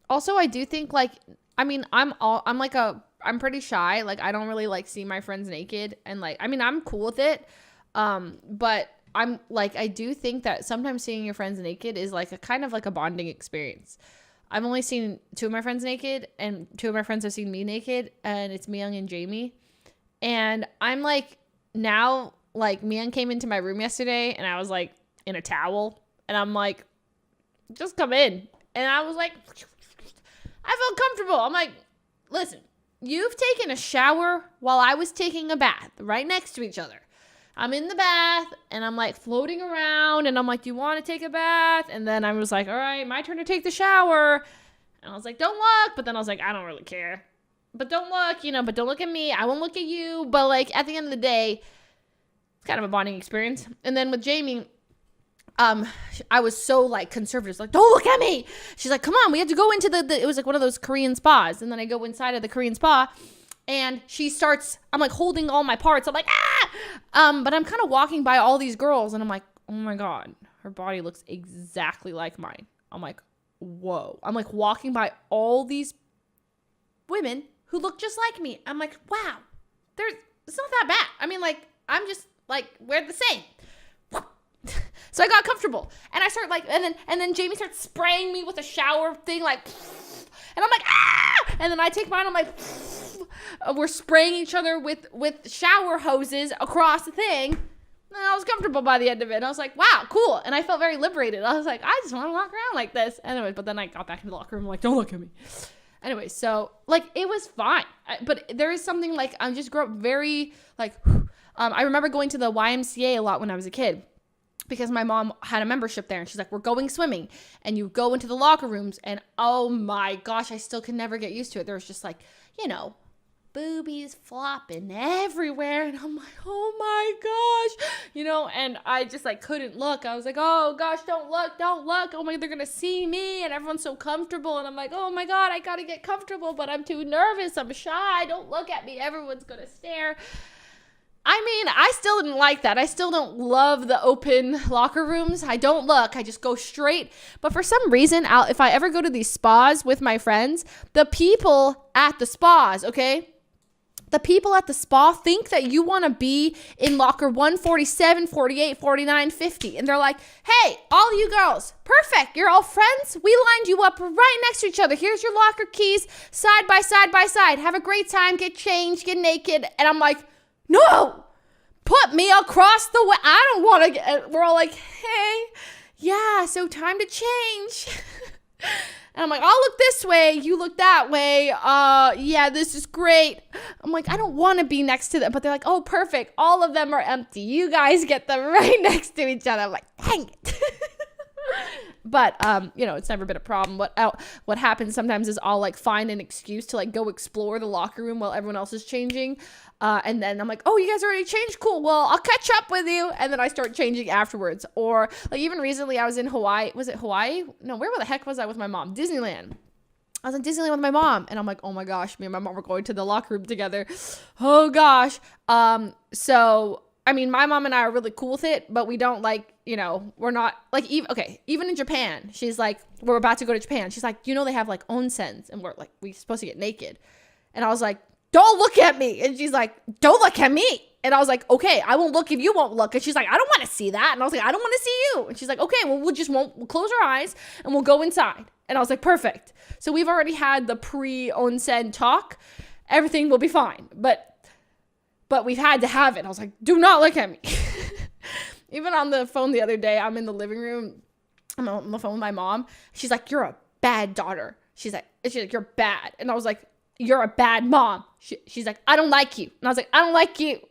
Also, I do think like, I mean, I'm pretty shy. Like, I don't really like see my friends naked, and like, I mean, I'm cool with it. But I'm like, I do think that sometimes seeing your friends naked is like a kind of like a bonding experience. I've only seen two of my friends naked, and two of my friends have seen me naked, and it's Miyoung and Jaime. And I'm like, now, like, Miyoung came into my room yesterday, and I was like in a towel, and I'm like, just come in. And I was like, I felt comfortable. I'm like, listen, you've taken a shower while I was taking a bath right next to each other. I'm in the bath and I'm like floating around and I'm like, do you want to take a bath? And then I was like, all right, my turn to take the shower. And I was like, don't look. But then I was like, I don't really care. But don't look, but don't look at me. I won't look at you. But like at the end of the day, it's kind of a bonding experience. And then with Jaime, I was so like conservative, like, don't look at me. She's like, come on, we have to go into it was like one of those Korean spas. And then I go inside of the Korean spa and I'm like holding all my parts. I'm like, but I'm kind of walking by all these girls and I'm like, oh my God, her body looks exactly like mine. I'm like, whoa. I'm like walking by all these women who look just like me. I'm like, wow, it's not that bad. I mean, like, I'm just like, we're the same. So I got comfortable and I start like, and then Jaime starts spraying me with a shower thing, like, and I'm like, and then I take mine. I'm like, we're spraying each other with shower hoses across the thing. And I was comfortable by the end of it. And I was like, wow, cool. And I felt very liberated. I was like, I just want to walk around like this. Anyway, but then I got back into the locker room. I'm like, don't look at me. Anyway, so like, it was fine. But there is something like, I just grew up very like, I remember going to the YMCA a lot when I was a kid. Because my mom had a membership there and she's like, we're going swimming, and you go into the locker rooms and oh my gosh, I still can never get used to it. There was just like, boobies flopping everywhere. And I'm like, oh my gosh, and I just like couldn't look. I was like, oh gosh, don't look. Oh my, they're going to see me and everyone's so comfortable. And I'm like, oh my God, I got to get comfortable, but I'm too nervous. I'm shy. Don't look at me. Everyone's going to stare. I mean, I still didn't like that. I still don't love the open locker rooms. I don't look. I just go straight. But for some reason, if I ever go to these spas with my friends, the people at the spas, okay? The people at the spa think that you want to be in locker 147, 48, 49, 50. And they're like, hey, all you girls, perfect. You're all friends. We lined you up right next to each other. Here's your locker keys, side by side by side. Have a great time. Get changed. Get naked. And I'm like, no, put me across the way. I don't want to get, we're all like, hey, yeah, so time to change. And I'm like, I'll look this way, you look that way. Yeah, this is great. I'm like, I don't want to be next to them. But they're like, oh, perfect. All of them are empty. You guys get them right next to each other. I'm like, dang it. But, it's never been a problem. What happens sometimes is I'll like find an excuse to like go explore the locker room while everyone else is changing. And then I'm like, oh, you guys already changed? Cool. Well, I'll catch up with you. And then I start changing afterwards. Or like even recently I was in Hawaii. Was it Hawaii? No, where the heck was I with my mom? Disneyland. I was in Disneyland with my mom. And I'm like, oh my gosh, me and my mom were going to the locker room together. Oh gosh. So I mean, my mom and I are really cool with it, but we don't like, we're not like, even in Japan, she's like, we're about to go to Japan. She's like, they have like onsens and we're supposed to get naked. And I was like, don't look at me. And she's like, don't look at me. And I was like, okay, I won't look if you won't look. And she's like, I don't want to see that. And I was like, I don't want to see you. And she's like, okay, well, we'll close our eyes and we'll go inside. And I was like, perfect. So we've already had the pre-onsen talk. Everything will be fine. But we've had to have it. I was like, do not look at me. Even on the phone the other day, I'm in the living room. I'm on the phone with my mom. She's like, you're a bad daughter. She's like, you're bad. And I was like, you're a bad mom. She's like, I don't like you. And I was like, I don't like you.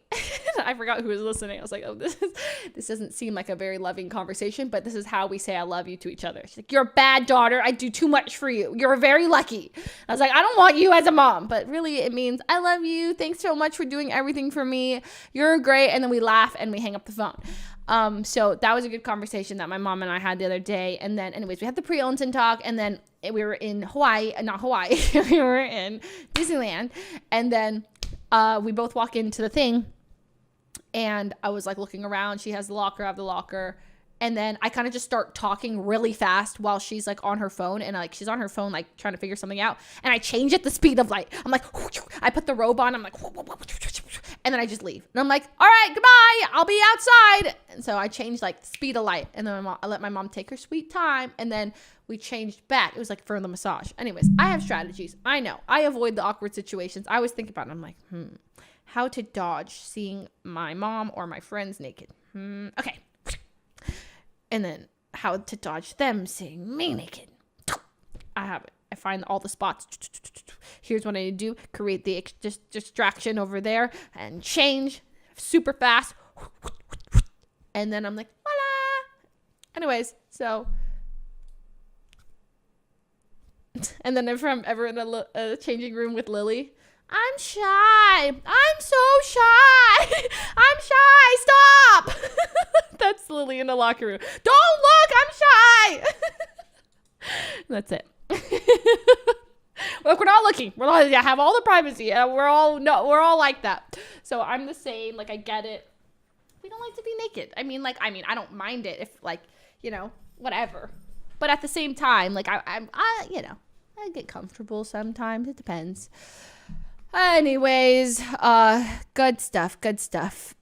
I forgot who was listening. I was like, oh, this doesn't seem like a very loving conversation, but this is how we say I love you to each other. She's like, you're a bad daughter. I do too much for you. You're very lucky. I was like, I don't want you as a mom, but really it means I love you. Thanks so much for doing everything for me. You're great. And then we laugh and we hang up the phone. So that was a good conversation that my mom and I had the other day. And then anyways, we had the pre-onsen talk, and then we were in not Hawaii. We were in Disneyland. And then we both walk into the thing. And I was like looking around. She has the locker, I have the locker. And then I kind of just start talking really fast while she's like on her phone, and like she's on her phone like trying to figure something out, and I change it the speed of light. I'm like, I put the robe on, I'm like, and then I just leave, and I'm like, all right, goodbye, I'll be outside. And so I changed like the speed of light, and then I let my mom take her sweet time, and then we changed back. It was like for the massage. Anyways, I have strategies. I know I avoid the awkward situations. I always think about it. I'm like, how to dodge seeing my mom or my friends naked. Okay. And then how to dodge them seeing me naked. I have it. I find all the spots. Here's what I need to do. Create the distraction over there and change super fast. And then I'm like, voila. Anyways, so. And then if I'm ever in a changing room with Lily, I'm shy. I'm so shy. I'm shy. Stop. That's Lily in the locker room. Don't look. I'm shy. That's it. Look, we're not looking. I have all the privacy. We're all like that. So I'm the same. Like, I get it. We don't like to be naked. I mean, I don't mind it if, like, whatever. But at the same time, like, I get comfortable sometimes. It depends. Anyways, good stuff.